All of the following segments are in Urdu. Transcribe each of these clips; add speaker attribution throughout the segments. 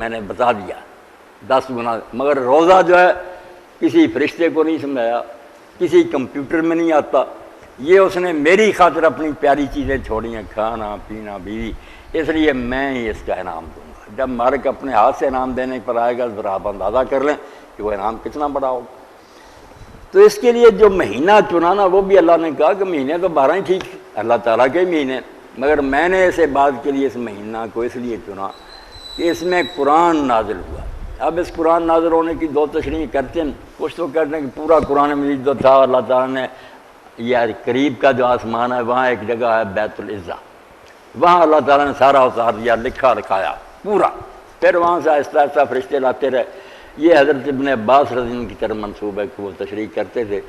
Speaker 1: میں نے بتا دیا 10 گنا، مگر روزہ جو ہے کسی فرشتے کو نہیں سمجھایا، کسی کمپیوٹر میں نہیں آتا، یہ اس نے میری خاطر اپنی پیاری چیزیں چھوڑی ہیں، کھانا پینا بیوی، اس لیے میں ہی اس کا انعام دوں گا۔ جب مالک اپنے ہاتھ سے انعام دینے پر آئے گا ذرا آپ اندازہ کر لیں کہ وہ انعام کتنا بڑا ہوگا۔ تو اس کے لیے جو مہینہ چنانا وہ بھی اللہ نے کہا کہ مہینے تو 12 ہی ٹھیک، اللہ تعالیٰ کے مہینے، مگر میں نے اسے بات کے لیے اس مہینہ کو اس لیے چنا کہ اس میں قرآن نازل ہوا۔ اب اس قرآن نازل ہونے کی 2 تشریح کرتے ہیں، کچھ تو کہتے ہیں کہ پورا قرآن مجید جو تھا اللہ تعالیٰ نے یا قریب کا جو آسمان ہے وہاں ایک جگہ ہے بیت العزہ، وہاں اللہ تعالیٰ نے سارا اتار دیا، لکھا رکھایا پورا، پھر وہاں سے آہستہ آہستہ فرشتے لاتے رہے۔ یہ حضرت ابن عباس رضی اللہ عنہ کی طرف منسوب ہے کہ وہ تشریح کرتے تھے،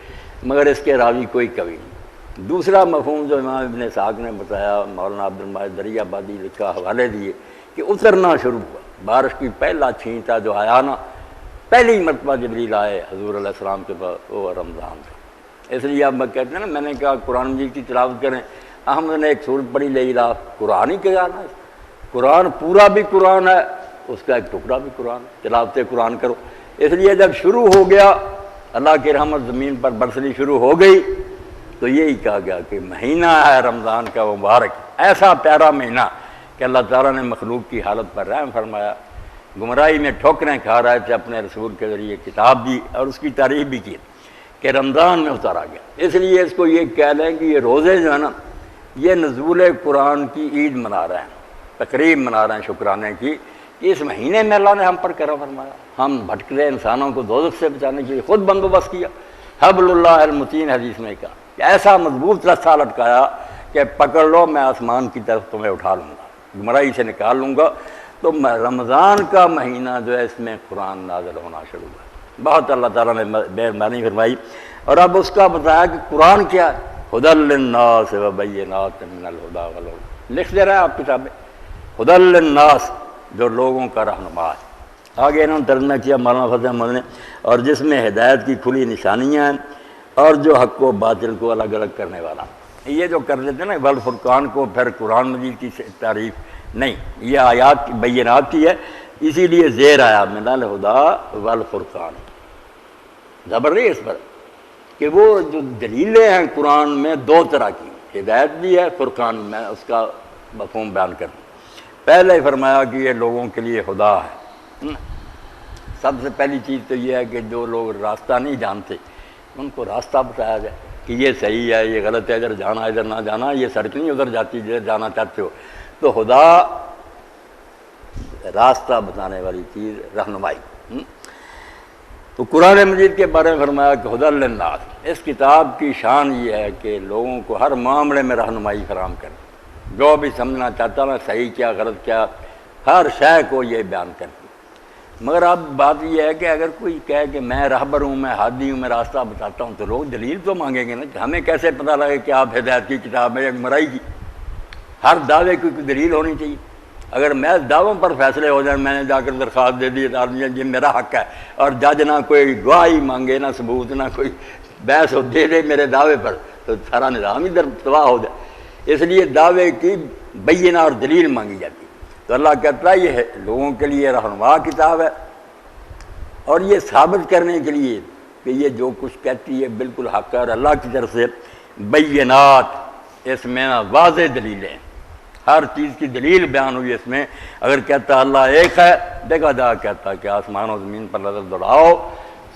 Speaker 1: مگر اس کے راوی کوئی کبھی نہیں۔ دوسرا مفہوم جو امام ابن اسحاق نے بتایا، مولانا عبد الماجد دریا آبادی لکھا حوالے دیے کہ اترنا شروع ہوا، بارش کی پہلا چھینٹا جو آیا نا، پہلی مرتبہ جبریل آئے حضور علیہ السلام کے پاس، وہ رمضان تھا۔ اس لیے اب میں کہتے ہیں نا، میں نے کہا قرآن مجید کی تلاوت کریں، احمد نے ایک سورت پڑھی لے لا، قرآن ہی کیا نا، قرآن پورا بھی قرآن ہے، اس کا ایک ٹکڑا بھی قرآن، تلاوت قرآن کرو۔ اس لیے جب شروع ہو گیا، اللہ کی رحمت زمین پر برسنی شروع ہو گئی، تو یہی کہا گیا کہ مہینہ ہے رمضان کا مبارک، ایسا پیارا مہینہ کہ اللہ تعالیٰ نے مخلوق کی حالت پر رحم فرمایا، گمراہی میں ٹھوکریں کھا رہے تھے، اپنے رسول کے ذریعے کتاب دی اور اس کی تعریف بھی کی کہ رمضان میں اتارا گیا۔ اس لیے اس کو یہ کہہ لیں کہ یہ روزے جو ہے نا، یہ نزول قرآن کی عید منا رہے ہیں، تقریب منا رہے ہیں شکرانے کی، کہ اس مہینے میں اللہ نے ہم پر کرم فرمایا، ہم بھٹکتے انسانوں کو دوزخ سے بچانے کے لیے خود بندوبست کیا۔ حبل اللہ المتین حدیث میں کہا کہ ایسا مضبوط رسہ لٹکایا کہ پکڑ لو، میں آسمان کی طرف تمہیں اٹھا لوں گا، گمراہی سے نکال لوں گا۔ تو رمضان کا مہینہ جو ہے اس میں قرآن نازل ہونا شروع ہوا، بہت اللہ تعالیٰ نے مہربانی فرمائی۔ اور اب اس کا بتایا کہ قرآن کیا ہے، ھدی للناس وبینات من الھدی والہدی، لکھ دے رہے ہیں آپ کتابیں، ھدی للناس، جو لوگوں کا رہنما ہے۔ آگے انہوں نے ترجمہ کیا مولانا فتح احمد نے، اور جس میں ہدایت کی کھلی نشانیاں ہیں اور جو حق و باطل کو الگ الگ کرنے والا۔ یہ جو کر دیتے ہیں نا والفرقان کو، پھر قرآن مجید کی تعریف نہیں، یہ آیات بینات کی ہے، اسی لیے زیر آیا من الھدی والفرقان، زبر نہیں اس پر، کہ وہ جو دلیلیں ہیں قرآن میں 2 طرح کی، ہدایت بھی ہے، فرقان میں اس کا مفہوم بیان کروں۔ پہلے ہی فرمایا کہ یہ لوگوں کے لیے خدا ہے۔ سب سے پہلی چیز تو یہ ہے کہ جو لوگ راستہ نہیں جانتے ان کو راستہ بتایا جائے کہ یہ صحیح ہے، یہ غلط ہے، ادھر جانا ادھر نہ جانا، یہ سڑک نہیں ادھر جاتی جدھر جانا چاہتے ہو۔ تو خدا راستہ بتانے والی چیز، رہنمائی۔ تو قرآن مجید کے بارے میں فرمایا کہ ھدی للناس، اس کتاب کی شان یہ ہے کہ لوگوں کو ہر معاملے میں رہنمائی فراہم کرے، جو بھی سمجھنا چاہتا نا صحیح کیا غلط کیا، ہر شے کو یہ بیان کرتی۔ مگر اب بات یہ ہے کہ اگر کوئی کہے کہ میں رہبر ہوں، میں ہادی ہوں، میں راستہ بتاتا ہوں، تو لوگ دلیل تو مانگیں گے نا، کہ ہمیں کیسے پتہ لگے کہ آپ ہدایت کی کتاب ہے یا گمراہی کی؟ ہر دعوے کی کوئی دلیل ہونی چاہیے۔ اگر میں دعووں پر فیصلے ہو جائیں، میں نے جا کر درخواست دے دی یہ میرا حق ہے، اور جج نہ کوئی گواہی مانگے، نہ ثبوت، نہ کوئی بحث ہو دے دے میرے دعوے پر، تو سارا نظام ہی تباہ ہو جائے۔ اس لیے دعوے کی بینہ اور دلیل مانگی جاتی ہے۔ تو اللہ کہتا ہے یہ لوگوں کے لیے رہنما کتاب ہے، اور یہ ثابت کرنے کے لیے کہ یہ جو کچھ کہتی ہے بالکل حق ہے، اور اللہ کی طرف سے بینات، اس میں واضح دلیلیں، ہر چیز کی دلیل بیان ہوئی اس میں۔ اگر کہتا اللہ ایک ہے، دیکھا جا کہتا کہ آسمان و زمین پر نظر دوڑاؤ،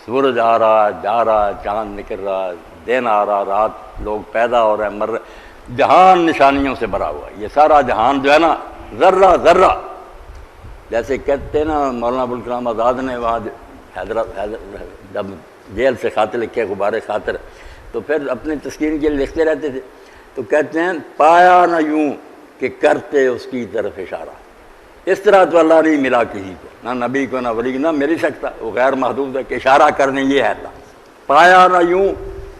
Speaker 1: سورج آ رہا ہے، جا رہا ہے، چاند نکل رہا ہے، دن آ رہا، رات، لوگ پیدا ہو رہے ہیں، مر رہے، جہان نشانیوں سے بھرا ہوا ہے۔ یہ سارا جہان جو ہے نا، ذرہ ذرہ، جیسے کہتے ہیں نا مولانا ابوالکلام آزاد نے وہاں جب جیل سے خاطر لکھے، غبار خاطر، تو پھر اپنے تسکین کے لیے لکھتے رہتے تھے، تو کہتے ہیں پایا نہ یوں کہ کرتے اس کی طرف اشارہ، اس طرح تو اللہ نہیں ملا کسی کو، نہ نبی کو، نہ ولی کو، نہ مل سکتا، وہ غیر محدود ہے کہ اشارہ کرنے یہ ہے اللہ۔ پایا نہ یوں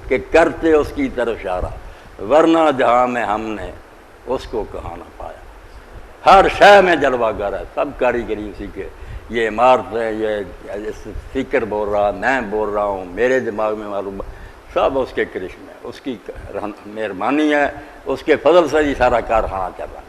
Speaker 1: کہ کرتے اس کی طرف اشارہ، ورنہ جہاں میں ہم نے اس کو کہاں نہ پایا۔ ہر شے میں جلوہ گر ہے، سب کاریگری اسی کے، یہ عمارت ہے، یہ فکر بول رہا، میں بول رہا ہوں، میرے دماغ میں معلوم، سب اس کے کرشمے، اس کی مہربانی ہے، اس کے فضل سے ہی سارا کارخانہ چل رہا ہے۔